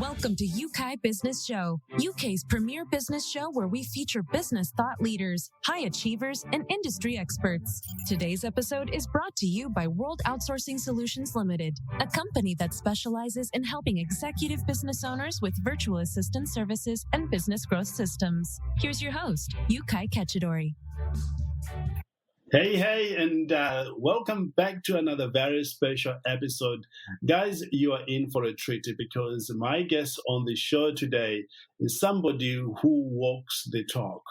Welcome to UK Business Show, UK's premier business show where we feature business thought leaders, high achievers, and industry experts. Today's episode is brought to you by World Outsourcing Solutions Limited, a company that specializes in helping executive business owners with virtual assistant services and business growth systems. Here's your host, UK Ketchadori. Hey, and welcome back to another very special episode. Guys, you are in for a treat because my guest on the show today is somebody who walks the talk.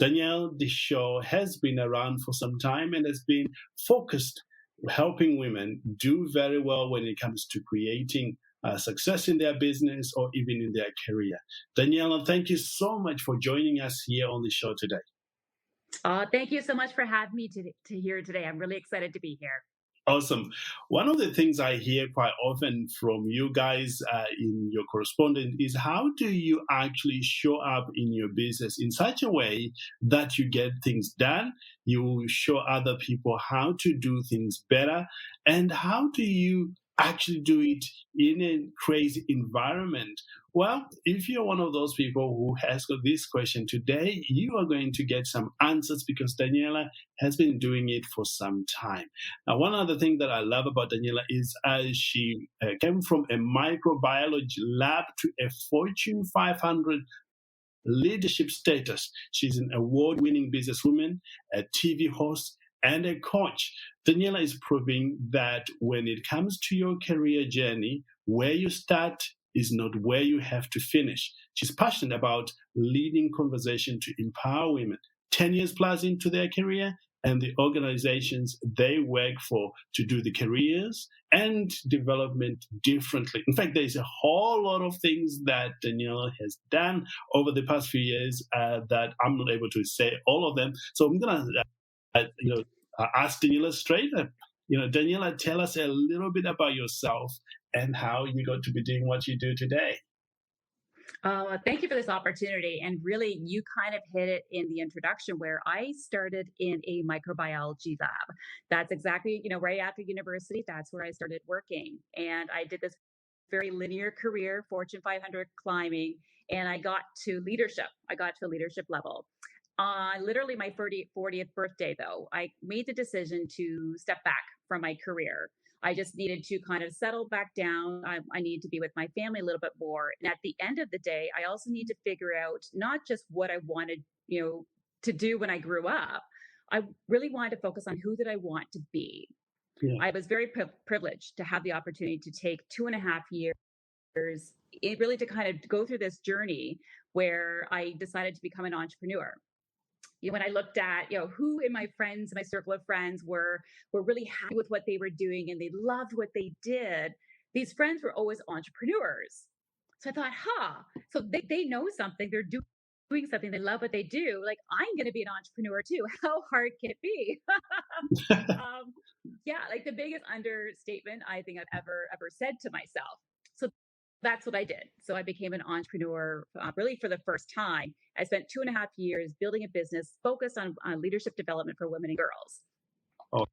Danielle, deShaw, has been around for some time and has been focused helping women do very well when it comes to creating success in their business or even in their career. Danielle, thank you so much for joining us here on the show today. Thank you so much for having me to here today. I'm really excited to be here. Awesome. One of the things I hear quite often from you guys in your correspondence is how do you actually show up in your business in such a way that you get things done, you show other people how to do things better, and how do you actually do it in a crazy environment? Well, if you're one of those people who has got this question today, you are going to get some answers because Daniela has been doing it for some time. Now, one other thing that I love about Daniela is she came from a microbiology lab to a Fortune 500 leadership status. She's an award-winning businesswoman, a TV host, and a coach. Daniela is proving that when it comes to your career journey, where you start is not where you have to finish. She's passionate about leading conversation to empower women 10 years plus into their career and the organizations they work for to do the careers and development differently. In fact, there's a whole lot of things that Danielle has done over the past few years that I'm not able to say all of them. So I'm going to ask Daniela straight. Daniela, tell us a little bit about yourself and how you got to be doing what you do today. Thank you for this opportunity. And really, you kind of hit it in the introduction where I started in a microbiology lab. That's exactly, right after university, that's where I started working. And I did this very linear career, Fortune 500 climbing, and I got to leadership. I got to a leadership level. Literally my 40th birthday, though, I made the decision to step back from my career. I just needed to kind of settle back down. I needed to be with my family a little bit more. And at the end of the day, I also need to figure out not just what I wanted, to do when I grew up. I really wanted to focus on who did I want to be. Yeah. I was very privileged to have the opportunity to take 2.5 years really to kind of go through this journey where I decided to become an entrepreneur. When I looked at, who in my circle of friends were really happy with what they were doing and they loved what they did, these friends were always entrepreneurs. So I thought, so they know something, they're doing something, they love what they do. Like, I'm going to be an entrepreneur too. How hard can it be? Like the biggest understatement I think I've ever said to myself. So that's what I did. So I became an entrepreneur really for the first time. I spent 2.5 years building a business focused on leadership development for women and girls. Oh.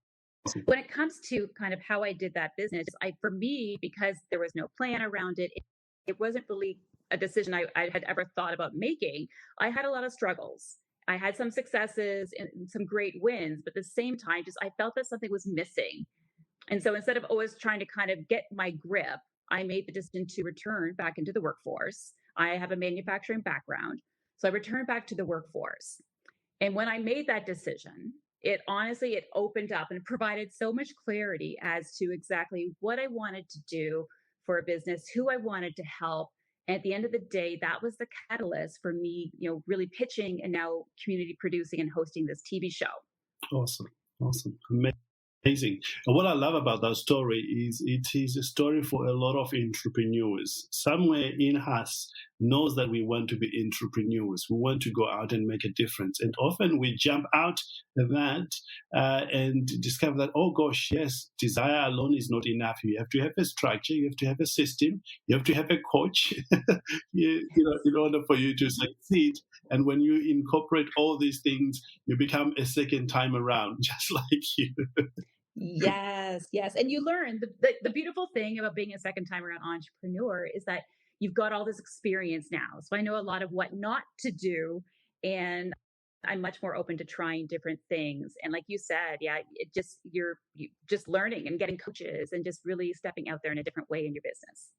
When it comes to kind of how I did that business, for me, because there was no plan around it, it wasn't really a decision I had ever thought about making. I had a lot of struggles. I had some successes and some great wins, but at the same time, I felt that something was missing. And so instead of always trying to kind of get my grip, I made the decision to return back into the workforce. I have a manufacturing background, so I returned back to the workforce. And when I made that decision, it opened up and provided so much clarity as to exactly what I wanted to do for a business, who I wanted to help. And at the end of the day, that was the catalyst for me, really pitching and now community producing and hosting this TV show. Awesome. Amazing. And what I love about that story is it is a story for a lot of entrepreneurs. Somewhere in us knows that we want to be entrepreneurs. We want to go out and make a difference. And often we jump out of that and discover that, oh gosh, yes, desire alone is not enough. You have to have a structure. You have to have a system. You have to have a coach, in order for you to succeed. And when you incorporate all these things, you become a second time around, just like you. Yes. And you learn the beautiful thing about being a second time around entrepreneur is that you've got all this experience now. So I know a lot of what not to do. And I'm much more open to trying different things. And like you said, yeah, you just learning and getting coaches and just really stepping out there in a different way in your business.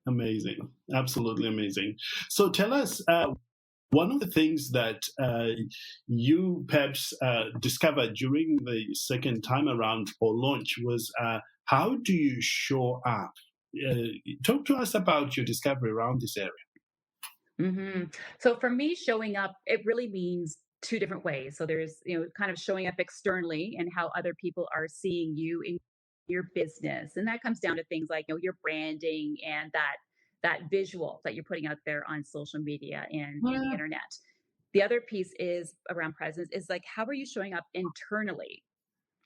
Amazing. Absolutely amazing. So tell us, one of the things that you perhaps discovered during the second time around or launch was how do you show up? Talk to us about your discovery around this area. Mm-hmm. So for me, showing up, it really means two different ways. So there's, kind of showing up externally and how other people are seeing you in your business. And that comes down to things like, your branding and that visual that you're putting out there on social media and the internet. The other piece is around presence is like, how are you showing up internally?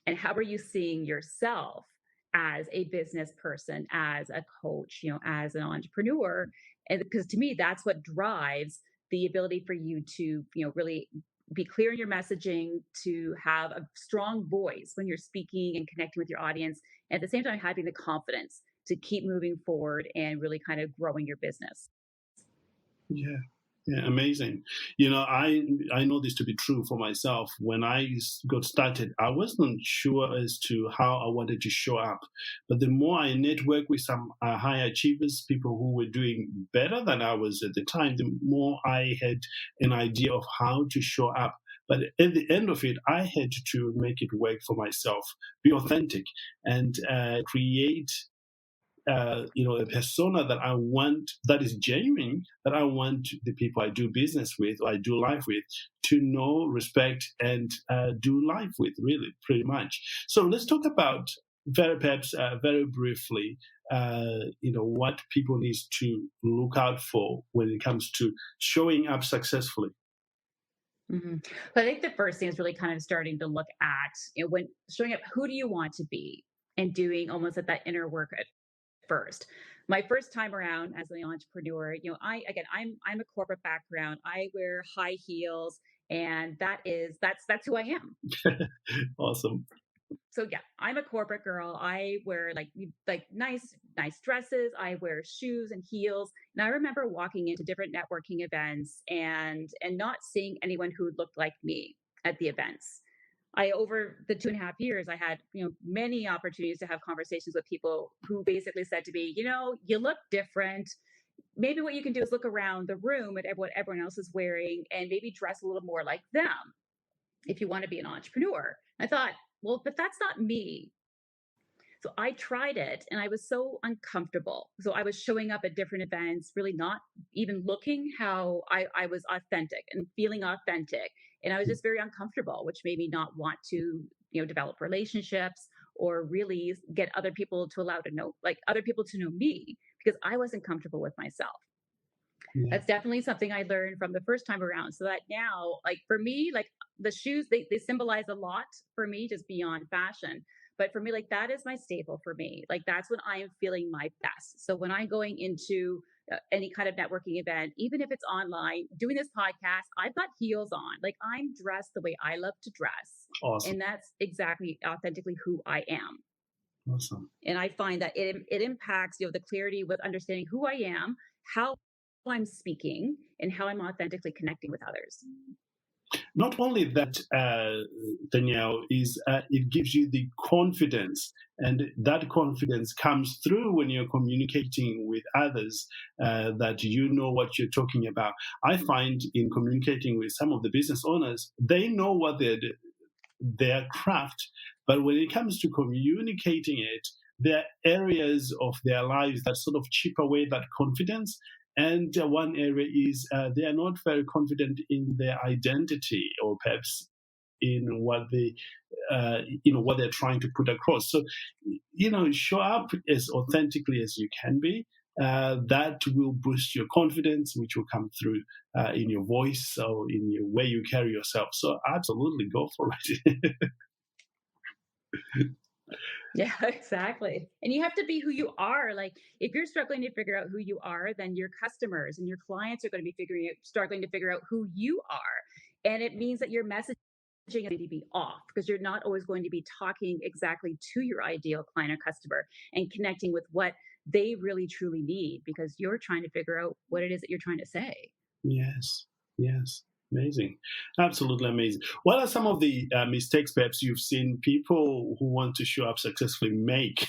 And how are you seeing yourself as a business person, as a coach, as an entrepreneur? And because to me, that's what drives the ability for you to, really be clear in your messaging, to have a strong voice when you're speaking and connecting with your audience. And at the same time, having the confidence to keep moving forward and really kind of growing your business. Yeah. Yeah, amazing. I know this to be true for myself. When I got started, I wasn't sure as to how I wanted to show up. But the more I network with some high achievers, people who were doing better than I was at the time, the more I had an idea of how to show up. But at the end of it, I had to make it work for myself, be authentic, and create a persona that I want, that is genuine, that I want the people I do business with or I do life with to know, respect, and do life with, really, pretty much. So let's talk about very briefly, what people need to look out for when it comes to showing up successfully. Mm-hmm. But I think the first thing is really kind of starting to look at, when showing up, who do you want to be, and doing almost at that inner work first. My first time around as an entrepreneur, I'm a corporate background. I wear high heels, and that's who I am. Awesome. So yeah, I'm a corporate girl. I wear like nice dresses. I wear shoes and heels. And I remember walking into different networking events and not seeing anyone who looked like me at the events. Over the 2.5 years, I had, many opportunities to have conversations with people who basically said to me, you look different. Maybe what you can do is look around the room at what everyone else is wearing and maybe dress a little more like them if you want to be an entrepreneur. I thought, well, but that's not me. So I tried it and I was so uncomfortable. So I was showing up at different events, really not even looking how I was authentic and feeling authentic. And I was just very uncomfortable, which made me not want to, develop relationships or really get other people to other people to know me, because I wasn't comfortable with myself. Yeah. That's definitely something I learned from the first time around. So that now, like for me, like the shoes, they symbolize a lot for me, just beyond fashion. But for me, like that is my staple for me. Like that's when I am feeling my best. So when I'm going into any kind of networking event, even if it's online, doing this podcast, I've got heels on. Like I'm dressed the way I love to dress. Awesome. And that's exactly authentically who I am. Awesome. And I find that it impacts, the clarity with understanding who I am, how I'm speaking, and how I'm authentically connecting with others. Not only that, Danielle, it gives you the confidence, and that confidence comes through when you're communicating with others, that you know what you're talking about. I find in communicating with some of the business owners, they know what their craft, but when it comes to communicating it, there are areas of their lives that sort of chip away that confidence. And one area is they are not very confident in their identity, or perhaps in what what they're trying to put across. So, show up as authentically as you can be. That will boost your confidence, which will come through in your voice or in your way you carry yourself. So, absolutely go for it. Yeah, exactly. And you have to be who you are. Like if you're struggling to figure out who you are, then your customers and your clients are going to be struggling to figure out who you are. And it means that your messaging is going to be off, because you're not always going to be talking exactly to your ideal client or customer and connecting with what they really truly need, because you're trying to figure out what it is that you're trying to say. Yes, yes. Amazing. Absolutely amazing. What are some of the mistakes perhaps you've seen people who want to show up successfully make?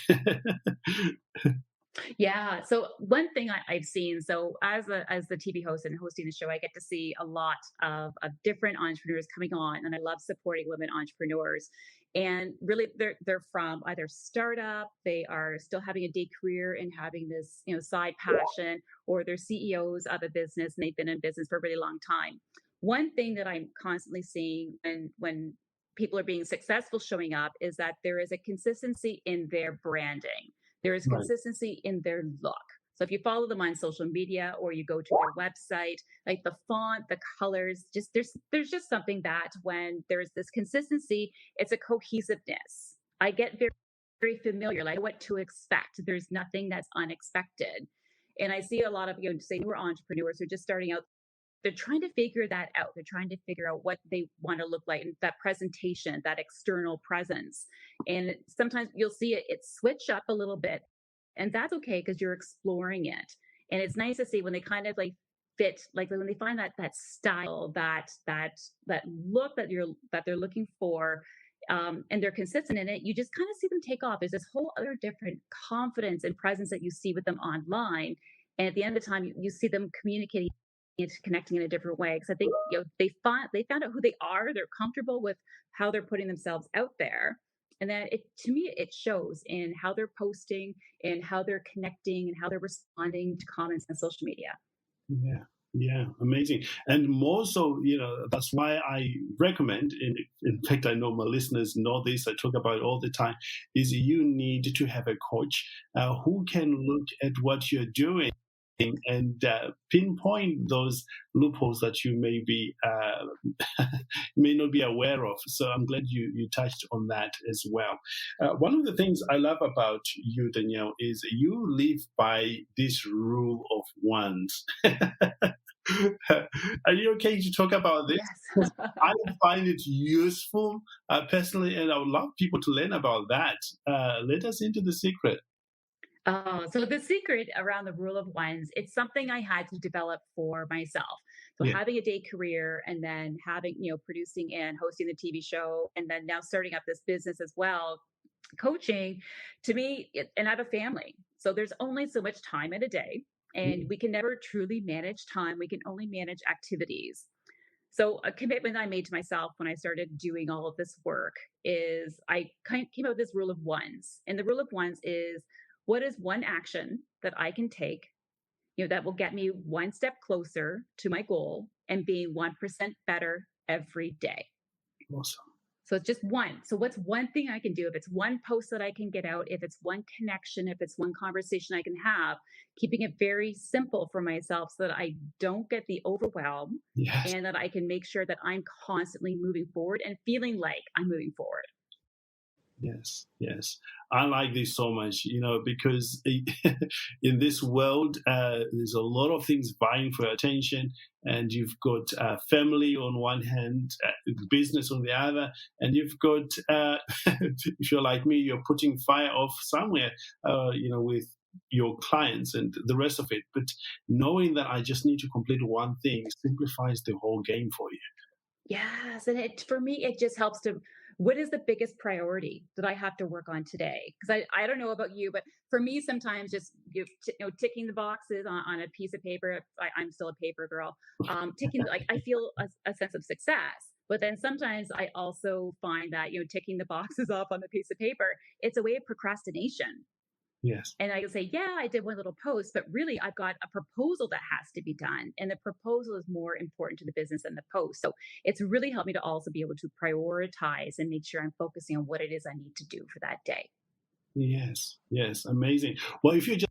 Yeah. So one thing I've seen, so as the TV host and hosting the show, I get to see a lot of different entrepreneurs coming on, and I love supporting women entrepreneurs. And really, they're from either startup, they are still having a day career and having this side passion, or they're CEOs of a business and they've been in business for a really long time. One thing that I'm constantly seeing, and when people are being successful showing up, is that there is a consistency in their branding. There is Right. consistency in their look. So if you follow them on social media or you go to their website, like the font, the colors, just there's just something that when there's this consistency, it's a cohesiveness. I get very familiar, like what to expect. There's nothing that's unexpected. And I see a lot of say newer entrepreneurs who are just starting out. They're trying to figure that out. They're trying to figure out what they want to look like, and that presentation, that external presence. And sometimes you'll see it switch up a little bit, and that's okay because you're exploring it. And it's nice to see when they kind of like fit, like when they find that style, that look that they're looking for, and they're consistent in it. You just kind of see them take off. There's this whole other different confidence and presence that you see with them online, and at the end of the time, you see them communicating, it's connecting in a different way, because I think they found out who they are. They're comfortable with how they're putting themselves out there, and then to me it shows in how they're posting and how they're connecting and how they're responding to comments on social media. Yeah. Yeah, amazing. And more so, that's why I recommend, in fact, I know my listeners know this, I talk about it all the time, is you need to have a coach who can look at what you're doing and pinpoint those loopholes that you may not be aware of. So I'm glad you touched on that as well. One of the things I love about you, Danielle, is you live by this rule of ones. Are you okay to talk about this? Yes. I find it useful personally, and I would love people to learn about that. Let us into the secret. So the secret around the rule of ones, it's something I had to develop for myself. So Yeah. having a day career and then having, producing and hosting the TV show, and then now starting up this business as well, coaching, to me, and I have a family. So there's only so much time in a day, and we can never truly manage time. We can only manage activities. So a commitment I made to myself when I started doing all of this work is I came up with this rule of ones. And the rule of ones is, what is one action that I can take, that will get me one step closer to my goal and being 1% better every day? Awesome. So it's just one. So what's one thing I can do? If it's one post that I can get out, if it's one connection, if it's one conversation I can have, keeping it very simple for myself so that I don't get the overwhelm. Yes. And that I can make sure that I'm constantly moving forward and feeling like I'm moving forward. Yes, yes. I like this so much, because in this world, there's a lot of things vying for attention, and you've got family on one hand, business on the other, and you've got, if you're like me, you're putting fire off somewhere, with your clients and the rest of it. But knowing that I just need to complete one thing simplifies the whole game for you. Yes. And for me, it just helps to, what is the biggest priority that I have to work on today? Because I don't know about you, but for me, sometimes just ticking the boxes on a piece of paper. I'm still a paper girl. Ticking, like, I feel a sense of success. But then sometimes I also find that ticking the boxes off on the piece of paper, it's a way of procrastination. Yes. And I can say, yeah, I did one little post, but really I've got a proposal that has to be done. And the proposal is more important to the business than the post. So it's really helped me to also be able to prioritize and make sure I'm focusing on what it is I need to do for that day. Yes, yes, amazing. Well, if you're just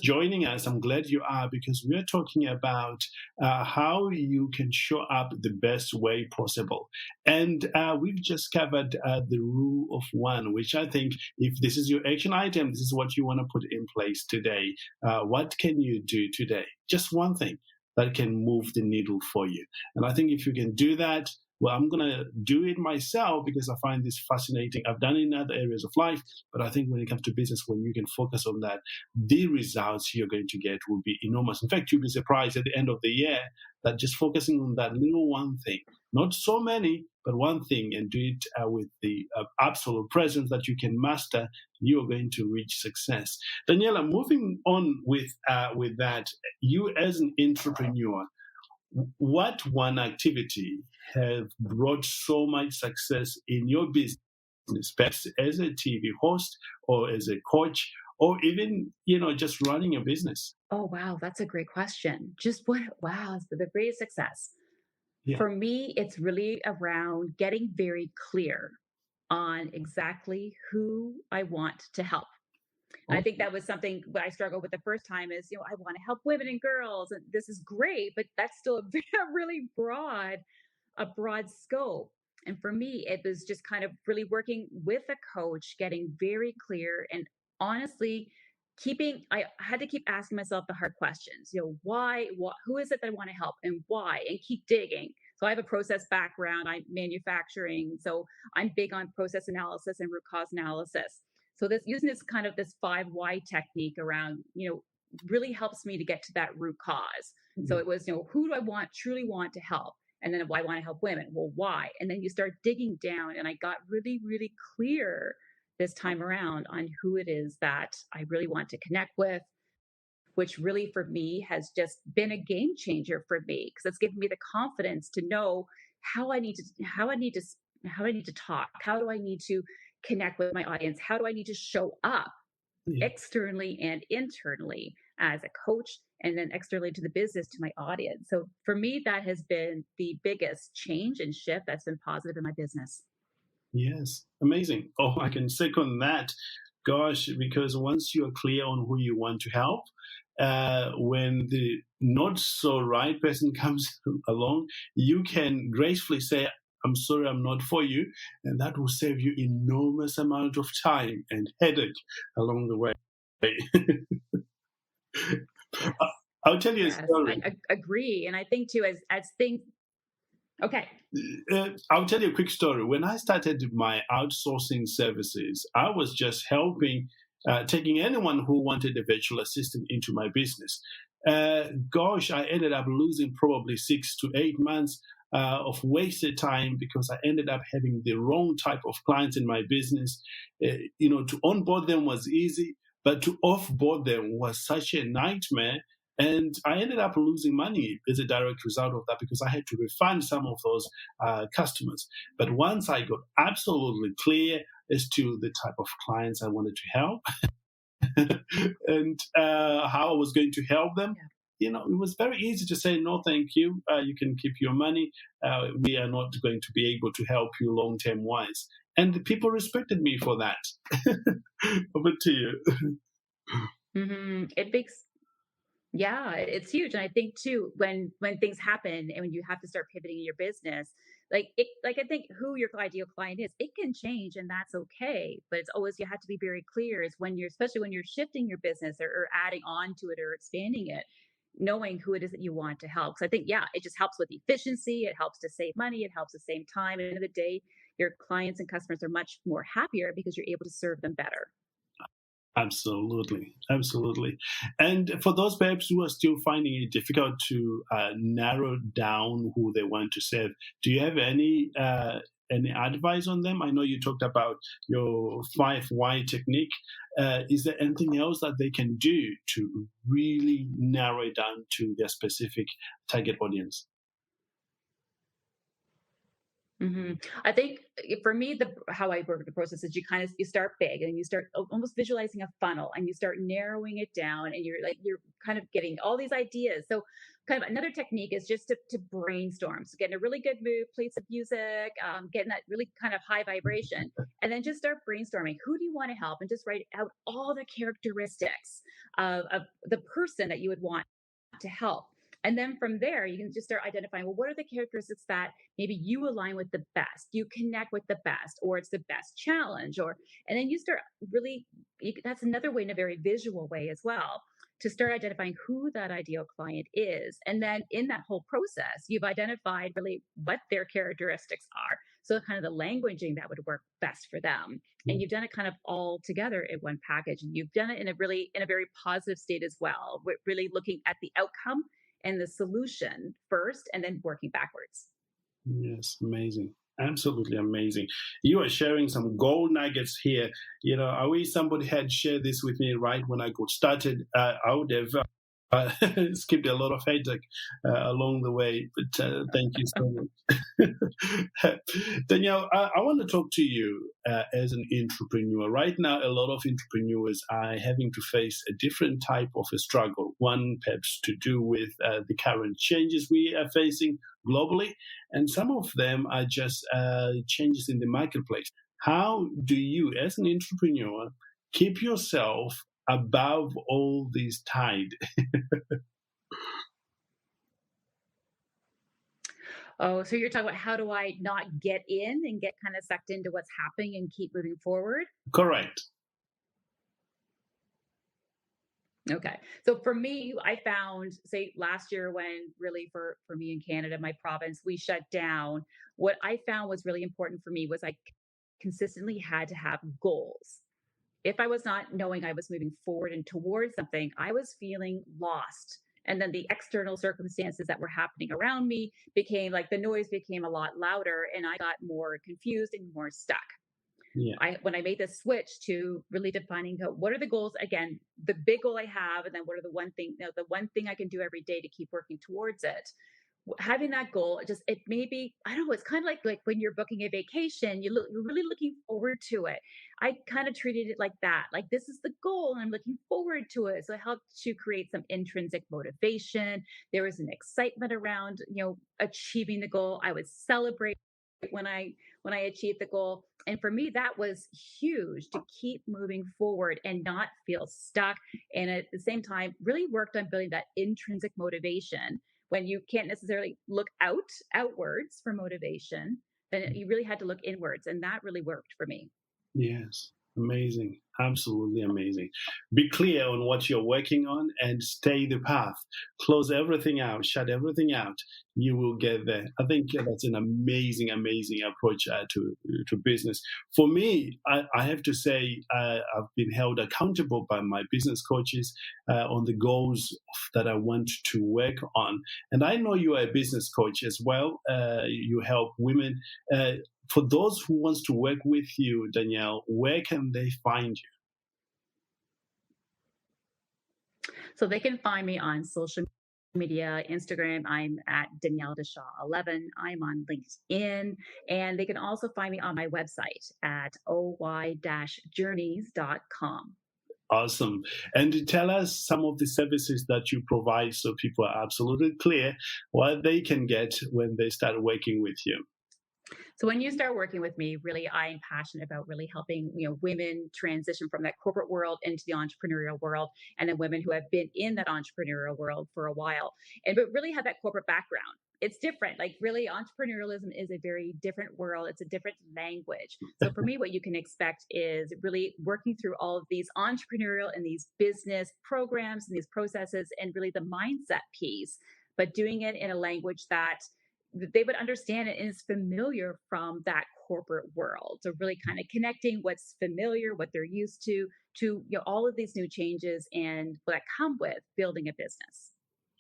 joining us, I'm glad you are, because we're talking about how you can show up the best way possible. And we've just covered the rule of one, which I think, if this is your action item, this is what you want to put in place today. What can you do today? Just one thing that can move the needle for you. And I think if you can do that, well, I'm going to do it myself because I find this fascinating. I've done it in other areas of life, but I think when it comes to business, when you can focus on that, the results you're going to get will be enormous. In fact, you'll be surprised at the end of the year that just focusing on that little one thing, not so many, but one thing, and do it with the absolute presence that you can master, you are going to reach success. Daniela, moving on with that, you as an entrepreneur, what one activity have brought so much success in your business, perhaps as a TV host or as a coach, or even, just running a business? Oh, wow. That's a great question. Wow, it's the greatest success. Yeah. For me, it's really around getting very clear on exactly who I want to help. I think that was something that I struggled with the first time is, I want to help women and girls, and this is great, but that's still a really a broad scope. And for me, it was just kind of really working with a coach, getting very clear and honestly I had to keep asking myself the hard questions, who is it that I want to help and why, and keep digging. So I have a process background, I'm manufacturing. So I'm big on process analysis and root cause analysis. So using this 5 why technique around, really helps me to get to that root cause. So it was, who do I truly want to help? And then why I want to help women? Well, why? And then you start digging down, and I got really, really clear this time around on who it is that I really want to connect with, which really for me has just been a game changer for me because it's given me the confidence to know how I need to talk, how do I need to connect with my audience, how do I need to show up externally and internally as a coach, and then externally to the business, to my audience. So for me, that has been the biggest change and shift that's been positive in my business. Yes, amazing. Oh, I can second that. Gosh, because once you're clear on who you want to help, when the not so right person comes along, you can gracefully say, I'm sorry, I'm not for you. And that will save you enormous amount of time and headache along the way. I'll tell you a story. I agree. And I think too, as things, okay. I'll tell you a quick story. When I started my outsourcing services, I was just helping, taking anyone who wanted a virtual assistant into my business. Gosh, I ended up losing probably 6 to 8 months of wasted time because I ended up having the wrong type of clients in my business. To onboard them was easy, but to offboard them was such a nightmare. And I ended up losing money as a direct result of that because I had to refund some of those customers. But once I got absolutely clear as to the type of clients I wanted to help and how I was going to help them, it was very easy to say, no, thank you. You can keep your money. We are not going to be able to help you long-term wise. And the people respected me for that. Over to you. Mm-hmm. It's huge. And I think too, when things happen and when you have to start pivoting your business, I think who your ideal client is, it can change and that's okay. But it's always, you have to be very clear is especially when you're shifting your business or adding on to it or expanding it, knowing who it is that you want to help. So I think, it just helps with efficiency. It helps to save money. It helps to save time. At the end of the day, your clients and customers are much more happier because you're able to serve them better. Absolutely. And for those perhaps who are still finding it difficult to narrow down who they want to serve, do you have any advice on them? I know you talked about your 5 why technique. Is there anything else that they can do to really narrow it down to their specific target audience? Mm-hmm. I think for me, how I work with the process is you start big and you start almost visualizing a funnel and you start narrowing it down and you're kind of getting all these ideas. So kind of another technique is just to brainstorm. So get in a really good mood, play some music, getting that really kind of high vibration, and then just start brainstorming. Who do you want to help? And just write out all the characteristics of the person that you would want to help. And then from there, you can just start identifying, well, what are the characteristics that maybe you align with the best, you connect with the best, or it's the best challenge, and then you start really, that's another way, in a very visual way as well, to start identifying who that ideal client is. And then in that whole process, you've identified really what their characteristics are. So kind of the languaging that would work best for them. And you've done it kind of all together in one package. And you've done it in a very positive state as well, really looking at the outcome and the solution first, and then working backwards. Yes, amazing. Absolutely amazing. You are sharing some gold nuggets here. I wish somebody had shared this with me right when I got started. I would have skipped a lot of headache along the way, but thank you so much. Danielle, I want to talk to you as an entrepreneur. Right now, a lot of entrepreneurs are having to face a different type of a struggle, one perhaps to do with the current changes we are facing globally, and some of them are just changes in the marketplace. How do you, as an entrepreneur, keep yourself above all this tide? Oh, so you're talking about how do I not get in and get kind of sucked into what's happening and keep moving forward? Correct. Okay. So for me, I found, say, last year when really for me in Canada, my province, we shut down, what I found was really important for me was I consistently had to have goals. If I was not knowing I was moving forward and towards something, I was feeling lost. And then the external circumstances that were happening around me became like the noise became a lot louder and I got more confused and more stuck. Yeah. When I made this switch to really defining what are the goals, again, the big goal I have, and then what are the one thing I can do every day to keep working towards it. Having that goal, it may be, I don't know, it's kind of like when you're booking a vacation, you're really looking forward to it. I kind of treated it like that. Like this is the goal and I'm looking forward to it. So it helped to create some intrinsic motivation. There was an excitement around, achieving the goal. I would celebrate when I achieved the goal. And for me, that was huge to keep moving forward and not feel stuck. And at the same time, really worked on building that intrinsic motivation. When you can't necessarily look outwards for motivation, then you really had to look inwards. And that really worked for me. Yes. Amazing. Absolutely amazing. Be clear on what you're working on and stay the path. Close everything out, shut everything out. You will get there. I think that's an amazing, amazing approach to business. For me, I have to say I've been held accountable by my business coaches on the goals that I want to work on. And I know you are a business coach as well. You help women. For those who wants to work with you, Danielle, where can they find you? So they can find me on social media, Instagram. I'm at Danielle deShaw 11. I'm on LinkedIn. And they can also find me on my website at oy-journeys.com. Awesome. And tell us some of the services that you provide so people are absolutely clear what they can get when they start working with you. So when you start working with me, really, I'm passionate about really helping women transition from that corporate world into the entrepreneurial world, and then women who have been in that entrepreneurial world for a while, but really have that corporate background. It's different. Like really, entrepreneurialism is a very different world. It's a different language. So for me, what you can expect is really working through all of these entrepreneurial and these business programs and these processes, and really the mindset piece, but doing it in a language that they would understand it and is familiar from that corporate world. So really kind of connecting what's familiar, what they're used to all of these new changes and that come with building a business.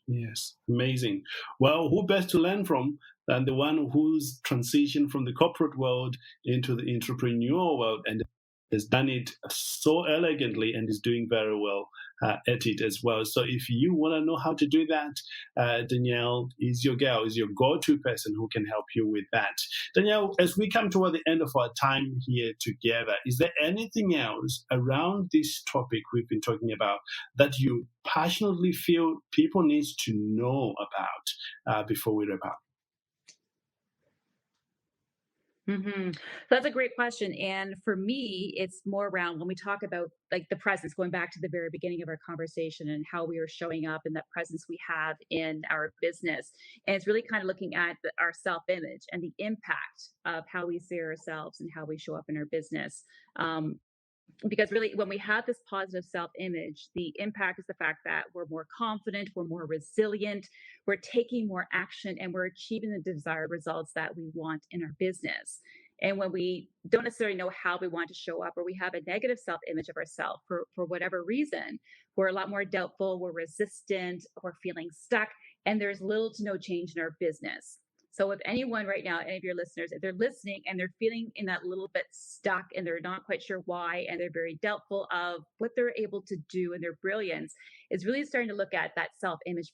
Yes, amazing. Well, who best to learn from than the one who's transitioned from the corporate world into the entrepreneurial world and has done it so elegantly and is doing very well at it as well. So if you want to know how to do that, Danielle is your girl, is your go-to person who can help you with that. Danielle, as we come toward the end of our time here together, is there anything else around this topic we've been talking about that you passionately feel people need to know about before we wrap up? Mm-hmm. That's a great question. And for me, it's more around when we talk about like the presence, going back to the very beginning of our conversation and how we are showing up and that presence we have in our business. And it's really kind of looking at our self-image and the impact of how we see ourselves and how we show up in our business. Because really, when we have this positive self-image, the impact is the fact that we're more confident, we're more resilient, we're taking more action, and we're achieving the desired results that we want in our business. And when we don't necessarily know how we want to show up, or we have a negative self-image of ourselves for whatever reason, we're a lot more doubtful, we're resistant, we're feeling stuck, and there's little to no change in our business. So if anyone right now, any of your listeners, if they're listening and they're feeling in that little bit stuck and they're not quite sure why, and they're very doubtful of what they're able to do and their brilliance, is really starting to look at that self-image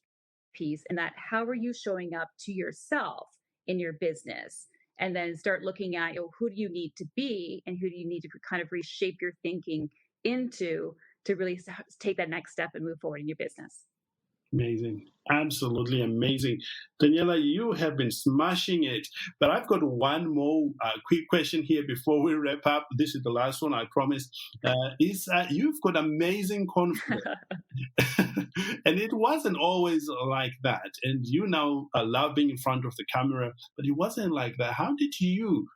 piece, and that how are you showing up to yourself in your business? And then start looking at, who do you need to be and who do you need to kind of reshape your thinking into to really take that next step and move forward in your business. Amazing. Absolutely amazing. Daniela, you have been smashing it. But I've got one more quick question here before we wrap up. This is the last one, I promise. You've got amazing confidence. And it wasn't always like that. And you now love being in front of the camera, but it wasn't like that. How did you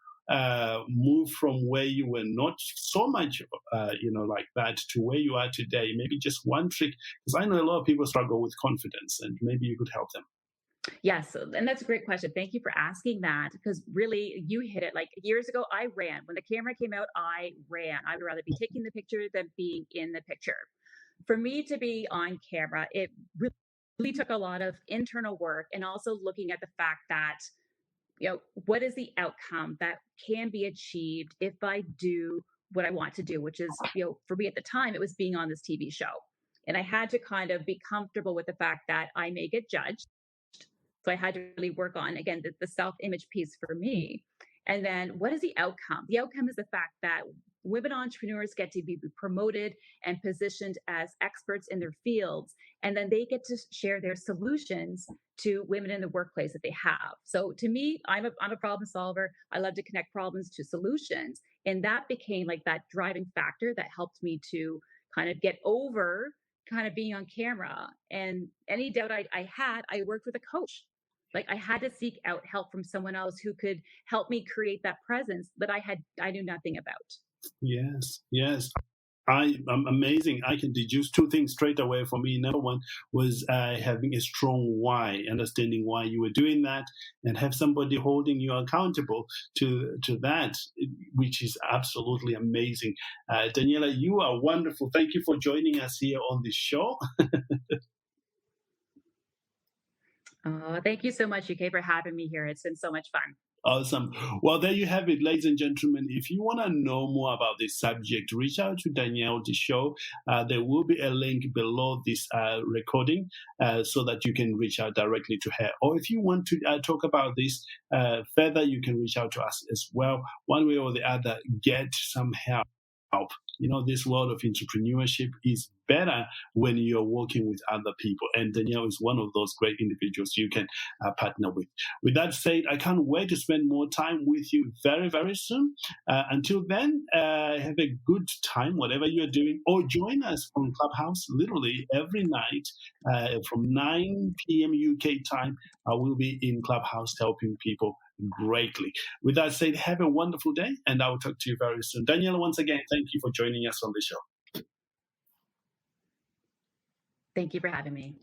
move from where you were not so much, like that to where you are today? Maybe just one trick, because I know a lot of people struggle with confidence, and maybe you could help them. Yes, and that's a great question. Thank you for asking that, because really you hit it. Like years ago, I ran. When the camera came out, I ran. I would rather be taking the picture than being in the picture. For me to be on camera, it really took a lot of internal work, and also looking at the fact that, what is the outcome that can be achieved if I do what I want to do, which is, for me at the time, it was being on this TV show. And I had to kind of be comfortable with the fact that I may get judged. So I had to really work on, again, the self-image piece for me. And then what is the outcome? The outcome is the fact that women entrepreneurs get to be promoted and positioned as experts in their fields. And then they get to share their solutions to women in the workplace that they have. So to me, I'm a problem solver. I love to connect problems to solutions. And that became like that driving factor that helped me to kind of get over kind of being on camera. And any doubt I had, I worked with a coach. Like I had to seek out help from someone else who could help me create that presence that I knew nothing about. Yes. I'm amazing. I can deduce two things straight away for me. Number one was having a strong why, understanding why you were doing that, and have somebody holding you accountable to that, which is absolutely amazing. Daniela, you are wonderful. Thank you for joining us here on this show. Thank you so much, UK, for having me here. It's been so much fun. Awesome. Well, there you have it, ladies and gentlemen. If you want to know more about this subject, reach out to Danielle deShaw. There will be a link below this recording so that you can reach out directly to her. Or if you want to talk about this further, you can reach out to us as well. One way or the other, get some help. This world of entrepreneurship is better when you're working with other people. And Danielle is one of those great individuals you can partner with. With that said, I can't wait to spend more time with you very, very soon. Until then, have a good time, whatever you're doing, or join us on Clubhouse literally every night from 9 p.m. UK time. I will be in Clubhouse helping people greatly. With that said, have a wonderful day, and I will talk to you very soon. Danielle, once again, thank you for joining us on the show. Thank you for having me.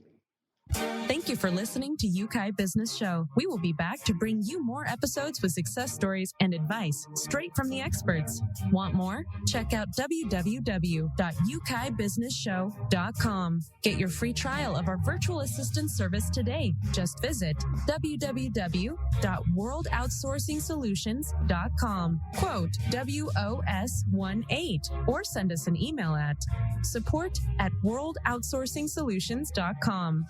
Thank you for listening to UK Business Show. We will be back to bring you more episodes with success stories and advice straight from the experts. Want more? Check out www.ukbusinessshow.com. Get your free trial of our virtual assistant service today. Just visit www.worldoutsourcingsolutions.com. Quote WOS18 or send us an email at support@worldoutsourcingsolutions.com.